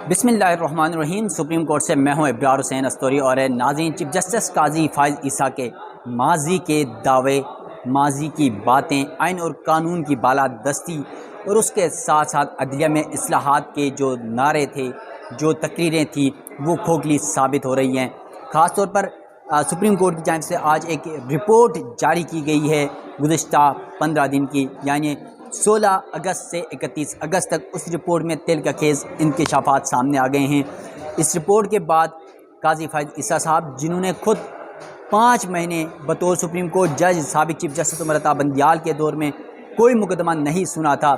बिस्मिल्लाहिर्रहमानिर्रहीम। Supreme court से मैं हूं इब्रार हुसैन अस्तोरी और नाज़रीन, चीफ जस्टिस काजी फाइज़ ईसा के माजी के दावे, माजी की बातें, आइन और कानून की बालादस्ती और उसके साथ साथ अदलिया में इस्लाहात के जो नारे थे, जो तकरीरें थी, वो खोखली साबित हो रही हैं। ख़ास तौर पर सुप्रीम कोर्ट की जानिब से आज एक रिपोर्ट जारी की गई है गुज़िश्ता 15 दिन की, यानी 16 अगस्त से 31 अगस्त तक। उस रिपोर्ट में तिल का खेज़ इंकशाफात सामने आ गए हैं। इस रिपोर्ट के बाद काजी फाइज़ ईसा साहब, जिन्होंने खुद 5 महीने बतौर सुप्रीम कोर्ट जज साबिक़ चीफ जस्टिस उमर अता बंदियाल के दौर में कोई मुकदमा नहीं सुना था,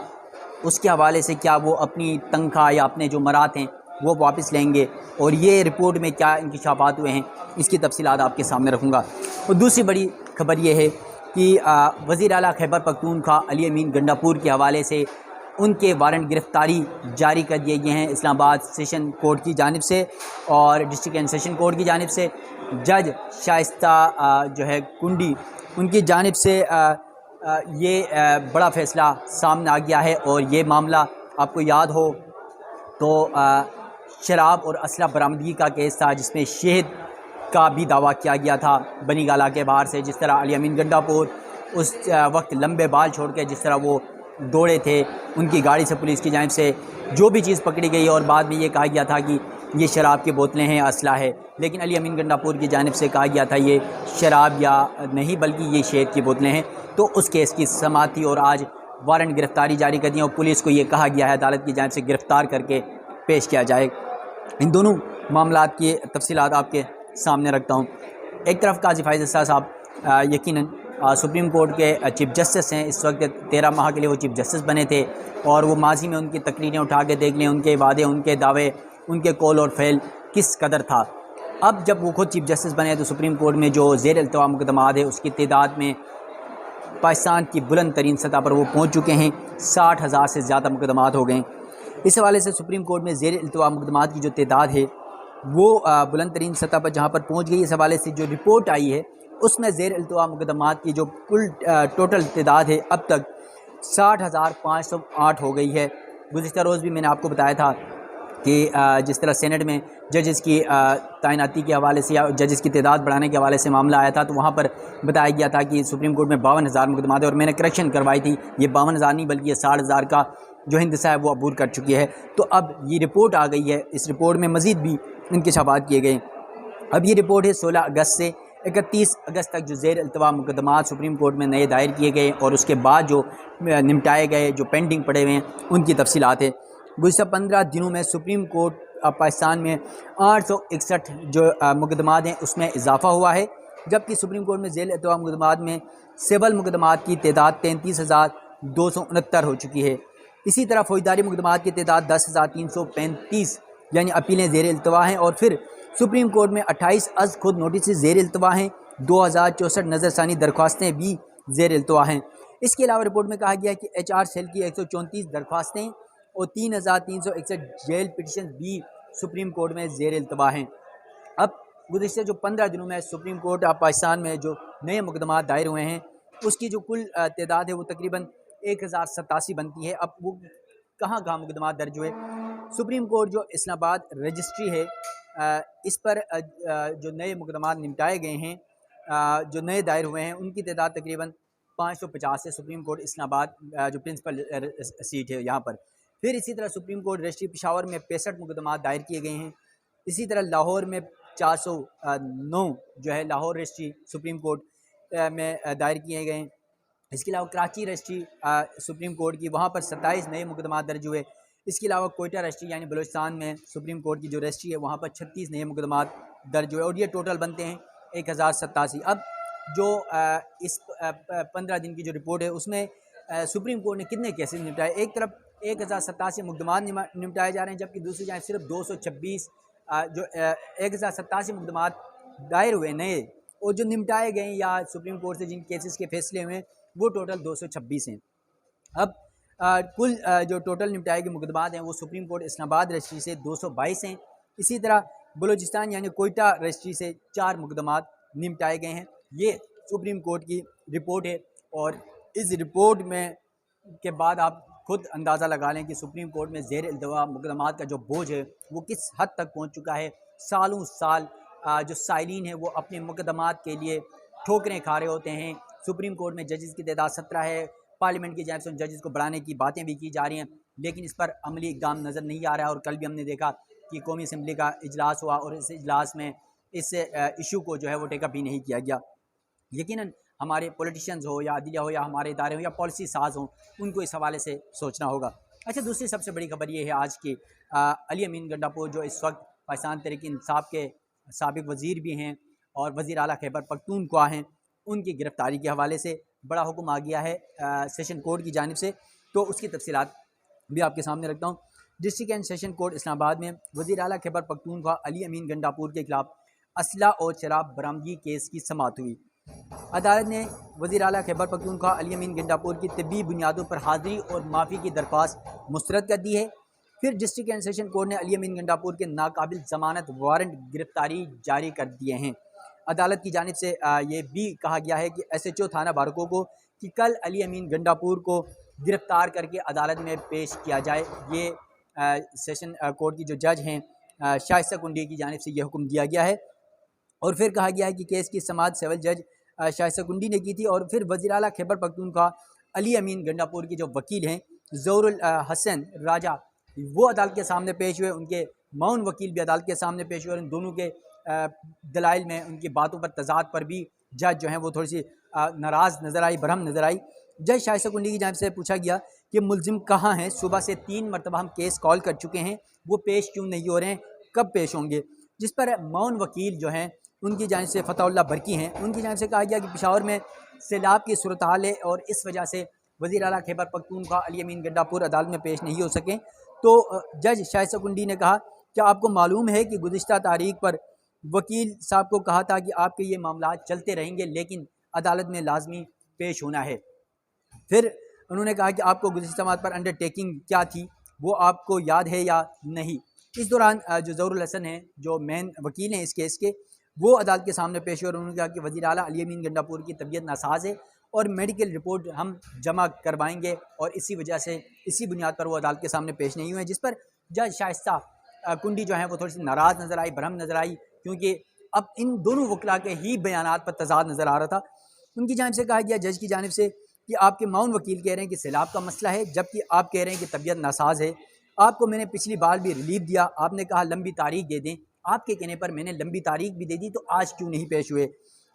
उसके हवाले से क्या वो अपनी तनख्वाह या अपने जो मरात हैं वो वापस लेंगे, और ये रिपोर्ट में क्या इंकशाफात हुए हैं, इसकी तफसीलात आपके सामने रखूँगा। और दूसरी बड़ी खबर ये है कि वज़ीर आला खैबर पख्तूनख्वा अली अमीन गंडापुर के हवाले से उनके वारंट गिरफ़्तारी जारी कर दिए गए हैं इस्लामाबाद सेशन कोर्ट की जानिब से और डिस्ट्रिक्ट एंड सेशन कोर्ट की जानिब से। जज शाइस्ता जो है कुंडी, उनकी जानिब से ये बड़ा फ़ैसला सामने आ गया है। और ये मामला आपको याद हो तो शराब और असला बरामदगी का केस था, जिसमें शहद का भी दावा किया गया था बनी गाला के बाहर से। जिस तरह अली अमीन गंडापुर उस वक्त लंबे बाल छोड़ के जिस तरह वो दौड़े थे, उनकी गाड़ी से पुलिस की जानिब से जो भी चीज़ पकड़ी गई और बाद में ये कहा गया था कि ये शराब की बोतलें हैं, असला है, लेकिन अली अमीन गंडापुर की जानिब से कहा गया था ये शराब या नहीं बल्कि ये शहद की बोतलें हैं। तो उस केस की समाअत थी और आज वारंट गिरफ़्तारी जारी कर दी और पुलिस को ये कहा गया है अदालत की जानिब से गिरफ़्तार करके पेश किया जाए। इन दोनों मामलात की तफसीलात आपके सामने रखता हूँ। एक तरफ काजी फाइज़ ईसा साहब यकीनन सुप्रीम कोर्ट के चीफ जस्टिस हैं, इस वक्त 13 माह के लिए वो चीफ जस्टिस बने थे और वो माजी में उनकी तकरीरें उठा के देख लें, उनके वादे, उनके दावे, उनके कौल और फ़ेल किस कदर था। अब जब वो खुद चीफ जस्टिस बने तो सुप्रीम कोर्ट में जो ज़ेर इल्तवा मुकदमात है उसकी तादाद में पाकिस्तान की बुलंद तरीन सतह पर वो पहुँच चुके हैं। 60,000 से ज़्यादा मुकदमात हो गए। इस हवाले से सुप्रीम कोर्ट में ज़ेर इल्तवा मुकदमात की जो तादाद है वो बुलंद तरीन सतह पर जहाँ पर पहुँच गई। इस हवाले से जो रिपोर्ट आई है उसमें ज़ेर इल्तवा मुकदमात की जो कुल टोटल तादाद है अब तक 60,508 हो गई है। गुज़िश्ता रोज़ भी मैंने आपको बताया था कि जिस तरह सेनेट में जजेस की तैनाती के हवाले से या जजेस की तादाद बढ़ाने के हवाले से मामला आया था, तो वहाँ पर बताया गया था कि सुप्रीम कोर्ट में 52,000 मुकदमात है और मैंने करेक्शन करवाई थी, ये 52,000 नहीं बल्कि ये 60,000 का जो हिंदसा है वो अबूर कर चुकी है। तो अब ये रिपोर्ट आ गई है, इस रिपोर्ट में मज़ीद भी इंकशाफात किए गए। अब ये रिपोर्ट है 16 अगस्त से 31 अगस्त तक जो ज़ेर इल्तवा मुकदमात सुप्रीम कोर्ट में नए दायर किए गए और उसके बाद जो निपटाए गए, जो पेंडिंग पड़े हुए हैं, उनकी तफसीलात है। गुज़िश्ता 15 दिनों में सुप्रीम कोर्ट पाकिस्तान में 861 जो मुकदमात हैं उसमें इजाफ़ा हुआ है, जबकि सुप्रीम कोर्ट में ज़ेर इल्तवा मुकदमात में सिविल मुकदमात की तादाद 33,269 हो चुकी है। इसी तरह फौजदारी मुकदमात की तादाद 10,335 यानी अपीलें ज़ेर इल्तवा हैं और फिर सुप्रीम कोर्ट में 28 अज़ खुद नोटिस ज़ेर इल्तवा हैं, 2064 नज़रसानी दरख्वास्तें भी ज़ेर इल्तवा हैं। इसके अलावा रिपोर्ट में कहा गया है कि HR सेल की 134 दरख्वास्तें और 3,361 जेल पिटिशन भी सुप्रीम कोर्ट में ज़ेर इल्तवा हैं। अब गुज़िश्ता जो 15 दिनों में सुप्रीम कोर्ट पाकिस्तान में जो नए मुकदमात दायर हुए हैं उसकी जो कुल तादाद है वो तकरीबन 1087 बनती है। अब वो कहाँ कहाँ मुकदमात दर्ज हुए? सुप्रीम कोर्ट जो इस्लामाबाद रजिस्ट्री है, इस पर जो नए मुकदमात निपटाए गए हैं, जो नए दायर हुए हैं, उनकी तादाद तकरीबन 550 है। सुप्रीम कोर्ट इस्लामाबाद जो प्रिंसिपल सीट है यहाँ पर। फिर इसी तरह सुप्रीम कोर्ट रजिस्ट्री पेशावर में 65 मुकदमात दायर किए गए हैं। इसी तरह लाहौर में 409 जो है लाहौर रजिस्ट्री सुप्रीम कोर्ट में दायर किए गए हैं। इसके अलावा कराची रजिस्ट्री सुप्रीम कोर्ट की, वहाँ पर 27 नए मुकदमात दर्ज हुए। इसके अलावा कोयटा रजिस्ट्री यानी बलूचिस्तान में सुप्रीम कोर्ट की जो रजिस्ट्री है वहाँ पर 36 नए मुकदमात दर्ज हुए और ये टोटल बनते हैं 1087। अब जो इस 15 दिन की जो रिपोर्ट है उसमें सुप्रीम कोर्ट ने कितने केसेस निपटाए? एक तरफ 1087 मुकदमात निपटाए जा रहे हैं, जबकि दूसरी जाए सिर्फ 226 जो 1087 मुकदमात दायर हुए नए और जो निपटाए गए या सुप्रीम कोर्ट से जिन केसेस के फैसले हुए वो टोटल 226 हैं। अब कुल जो टोटल निपटाए गए मुकदमात हैं वो सुप्रीम कोर्ट इस्लामाबाद रजिस्ट्री से 222 हैं। इसी तरह बलूचिस्तान यानी कोयटा रजिस्ट्री से 4 मुकदमात निपटाए गए हैं। ये सुप्रीम कोर्ट की रिपोर्ट है और इस रिपोर्ट में के बाद आप खुद अंदाज़ा लगा लें कि सुप्रीम कोर्ट में ज़ेर इल्तवा मुकदमात का जो बोझ है वो किस हद तक पहुँच चुका है। सालों साल जो साइलिन हैं वो अपने मुकदमात के लिए ठोकरें खा रहे होते हैं। सुप्रीम कोर्ट में जजेस की तादाद 17 है। पार्लियामेंट की जानिब से उन जजेस को बढ़ाने की बातें भी की जा रही हैं, लेकिन इस पर अमली इक़दाम नज़र नहीं आ रहा है। और कल भी हमने देखा कि कौमी असम्बली का इजलास हुआ और इस इजलास में इस इशू को जो है वो टेकअप भी नहीं किया गया। यकीनन हमारे पॉलिटिशियंस हो या अदलिया हो या हमारे इदारे हो या पॉलिसी साज हों, उनको इस हवाले से सोचना होगा। अच्छा, दूसरी सबसे बड़ी खबर ये है आज की, अली अमीन गंडापुर जो इस वक्त पाकिस्तान तहरीक इंसाफ के साबिक वज़ीर भी हैं और वज़ीर आला खैबर पख्तूनख्वा हैं, उनकी गिरफ़्तारी के हवाले से बड़ा हुक्म आ गया है सेशन कोर्ट की जानिब से। तो उसकी तफसीलात भी आपके सामने रखता हूँ। District and session court Islamabad में वज़ीर आला खैबर पख्तूनख्वा अली अमीन गंडापुर के खिलाफ असला और शराब बरामदगी केस की समाअत हुई। अदालत ने वज़ीर आला खैबर पख्तूनख्वा अली अमीन गंडापुर की तिब्बी बुनियादों पर हाज़िरी और माफ़ी की दरख्वास्त मुस्तरद कर दी है। फिर डिस्ट्रिक्ट एंड सेशन कोर्ट ने अली अमीन गंडापुर के नाकाबिल ज़मानत वारंट गिरफ्तारी जारी कर दिए हैं। अदालत की जानिब से ये भी कहा गया है कि SHO थाना बारकों को कि कल अली अमीन गंडापुर को गिरफ़्तार करके अदालत में पेश किया जाए। ये सेशन कोर्ट की जो जज हैं शाइस्ता कुंडी की जानिब से ये हुक्म दिया गया है। और फिर कहा गया है कि केस की समाअत सिविल जज शाइस्ता कुंडी ने की थी। और फिर वज़ीर आला खैबर पख्तूनख्वा अली अमीन गंडापुर के जो वकील हैं ज़हुरुल हसन राजा, वो अदालत के सामने पेश हुए। उनके मौन वकील भी अदालत के सामने पेश हुए और इन दोनों के दलाइल में उनकी बातों पर तज़ाद पर भी जज जो हैं वो थोड़ी सी नाराज़ नज़र आई, बरहम नज़र आई। जज शाइस्ता कुंडी की जानिब से पूछा गया कि मुलजिम कहाँ हैं? सुबह से 3 मरतबा हम केस कॉल कर चुके हैं, वो पेश क्यों नहीं हो रहे हैं, कब पेश होंगे? जिस पर मौन वकील जो हैं उनकी जानिब से फ़तहुल्लाह बरकी हैं, उनकी जानिब से कहा गया कि पेशावर में सैलाब की सूरत हाल है और इस वजह से वज़ीर आला खैबर पख्तूनख्वा अली अमीन गंडापुर अदालत में पेश नहीं हो सकें। तो जज शाइस्ता कुंडी ने कहा, क्या आपको मालूम है कि गुज़िश्ता तारीख पर वकील साहब को कहा था कि आपके ये मामला चलते रहेंगे लेकिन अदालत में लाजमी पेश होना है। फिर उन्होंने कहा कि आपको गुज़िश्ता माह पर अंडरटेकिंग क्या थी, वो आपको याद है या नहीं। इस दौरान जो ज़हुरुल हसन हैं, जो मेन वकील हैं इस केस के, वो अदालत के सामने पेश हुए और उन्होंने कहा कि वज़ीर आला अली अमीन गंडापुर की तबीयत नासाज है और मेडिकल रिपोर्ट हम जमा करवाएंगे और इसी वजह से इसी बुनियाद पर वो अदालत के सामने पेश नहीं हुए। जिस पर जज शाइस्ता कुंडी जो हैं वो थोड़ी सी नाराज़ नज़र आई, बरहम नज़र आई, क्योंकि अब इन दोनों वकला के ही बयानात पर तज़ाद नज़र आ रहा था। उनकी जानिब से कहा गया, जज की जानिब से, कि आपके मौन वकील कह रहे हैं कि सैलाब का मसला है, जबकि आप कह रहे हैं कि तबीयत नासाज है। आपको मैंने पिछली बार भी रिलीफ दिया, आपने कहा लंबी तारीख दे दें, आपके कहने पर मैंने लंबी तारीख भी दे दी, तो आज क्यों नहीं पेश हुए?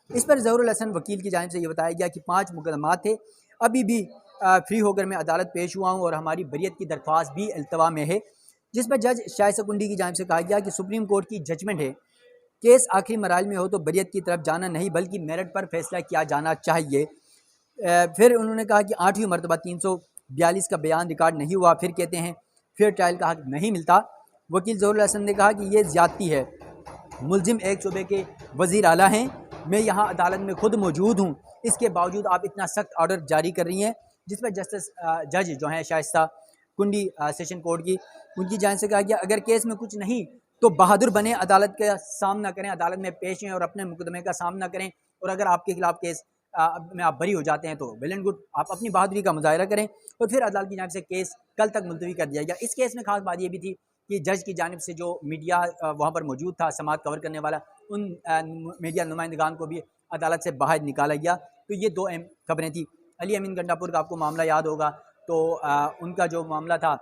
इस पर ज़हुरुल हसन वकील की जानिब से ये बताया गया कि 5 मुकदमात थे, अभी भी फ्री होकर मैं अदालत पेश हुआ हूँ और हमारी बरियत की दरख्वास्त भी इल्तवा में है। जिस पर जज शाइस्ता कुंडी की जानिब से कहा गया कि सुप्रीम कोर्ट की जजमेंट है, केस आखिरी मराइल में हो तो बरियत की तरफ जाना नहीं बल्कि मेरिट पर फैसला किया जाना चाहिए। फिर उन्होंने कहा कि 8वीं मरतबा 342 का बयान रिकॉर्ड नहीं हुआ, फिर कहते हैं फेयर ट्रायल का हक नहीं मिलता। वकील ज़हुरुल हसन ने कहा कि ये ज़्यादती है, मुलजिम एक सूबे के वज़ीर आला हैं, मैं यहाँ अदालत में खुद मौजूद हूँ, इसके बावजूद आप इतना सख्त ऑर्डर जारी कर रही हैं। जिस पर जस्टिस जज जो हैं शाइस्ता कुंडी सेशन कोर्ट की, उनकी जानिब से कहा गया अगर केस में कुछ नहीं तो बहादुर बने, अदालत का सामना करें, अदालत में पेश हैं और अपने मुकदमे का सामना करें, और अगर आपके खिलाफ केस में आप बरी हो जाते हैं तो वेल एंड गुड, आप अपनी बहादुरी का मुजाहरा करें। और फिर अदालत की जानिब से केस कल तक मुलतवी कर दिया गया। इस केस में खास बात ये भी थी कि जज की जानिब से जो मीडिया वहाँ पर मौजूद था, समाअत कवर करने वाला, उन मीडिया नुमाइंदगान को भी अदालत से बाहर निकाला गया। तो ये 2 अहम खबरें थी। अली अमीन गंडापुर का आपको मामला याद होगा, तो उनका जो मामला था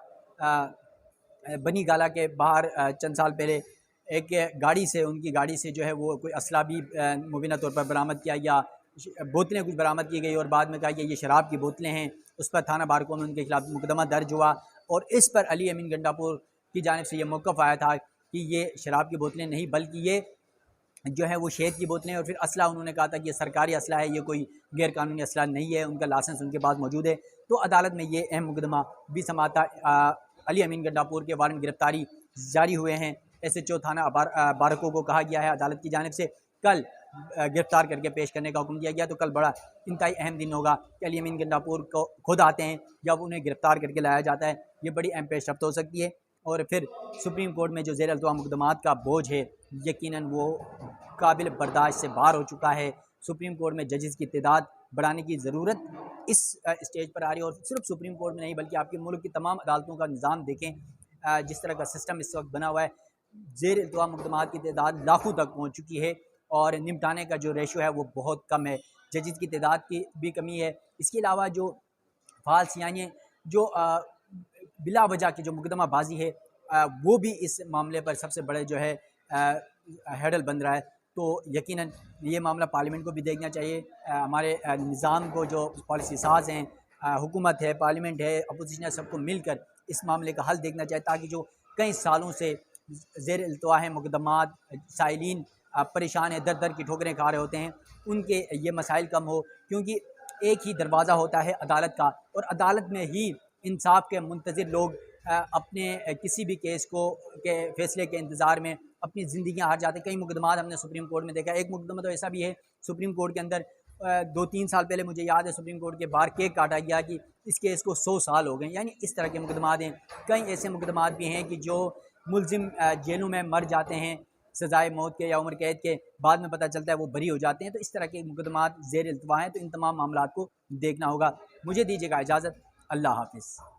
बनी गाला के बाहर चंद साल पहले एक गाड़ी से, उनकी गाड़ी से जो है वो कोई असला भी मुबीना तौर पर बरामद किया गया, बोतलें कुछ बरामद की गई और बाद में कहा कि ये शराब की बोतलें हैं। उस पर थाना बारकों में उनके खिलाफ मुकदमा दर्ज हुआ और इस पर अली अमीन गंडापुर की जानिब से ये मौक़िफ़ आया था कि ये शराब की बोतलें नहीं बल्कि ये जो है वो शहद की बोतलें, और फिर असला उन्होंने कहा था कि ये सरकारी असला है, ये कोई गैर कानूनी असला नहीं है, उनका लाइसेंस उनके पास मौजूद है। तो अदालत में ये अहम मुकदमा भी समाता, अली अमीन गंडापुर के वारंट गिरफ्तारी जारी हुए हैं। SHO थाना बारकों को कहा गया है अदालत की जानिब से कल गिरफ्तार करके पेश करने का हुक्म दिया गया। तो कल बड़ा इंतहाई अहम दिन होगा कि अली अमीन गंडापुर को खुद आते हैं या उन्हें गिरफ्तार करके लाया जाता है, ये बड़ी अहम पेशरफ्त हो सकती है। और फिर सुप्रीम कोर्ट में जो ज़ेर अल्तवा मुकदमात का बोझ है, यकीनन वो काबिल बर्दाश्त से बाहर हो चुका है। सुप्रीम कोर्ट में जजेस की तादाद बढ़ाने की ज़रूरत इस स्टेज पर आ रही है। और सिर्फ सुप्रीम कोर्ट में नहीं बल्कि आपके मुल्क की तमाम अदालतों का निज़ाम देखें, जिस तरह का सिस्टम इस वक्त बना हुआ है, ज़ेर इल्तवा मुकदमात की तादाद लाखों तक पहुँच चुकी है और निपटाने का जो रेशो है वो बहुत कम है। जजेस की तादाद की भी कमी है। इसके अलावा जो फाल्स यानी जो बिला वजह की जो मुकदमाबाजी है, वो भी इस मामले पर सबसे बड़े जो है हैडल बन रहा है। तो यकीनन ये मामला पार्लियामेंट को भी देखना चाहिए। हमारे निज़ाम को जो पॉलिसी साज हैं, हुकूमत है, पार्लियामेंट है, अपोजिशन है, सबको मिलकर इस मामले का हल देखना चाहिए ताकि जो कई सालों से ज़ेर इल्तवा है मुकदमात, साइलिन परेशान है, दर दर की ठोकरें खा रहे होते हैं, उनके ये मसाइल कम हो। क्योंकि एक ही दरवाज़ा होता है अदालत का और अदालत में ही इंसाफ के मुंतज़िर लोग अपने किसी भी केस को के फ़ैसले के इंतज़ार में अपनी ज़िंदगियाँ हार जाते हैं। कई मुकदमात हमने सुप्रीम कोर्ट में देखा है। एक मुकदमा तो ऐसा भी है सुप्रीम कोर्ट के अंदर 2-3 साल पहले मुझे याद है सुप्रीम कोर्ट के बाहर केक काटा गया कि इस केस को 100 साल हो गए। यानी इस तरह के मुकदमात हैं। कई ऐसे मुकदमात भी हैं कि जो मुलजिम जेलों में मर जाते हैं सज़ाए मौत के या उम्र कैद के, बाद में पता चलता है वो बरी हो जाते हैं। तो इस तरह के मुकदमात ज़ेर इल्तवा हैं, तो इन तमाम मामलात को देखना होगा। मुझे दीजिएगा इजाज़त। अल्लाह हाफ़िज़।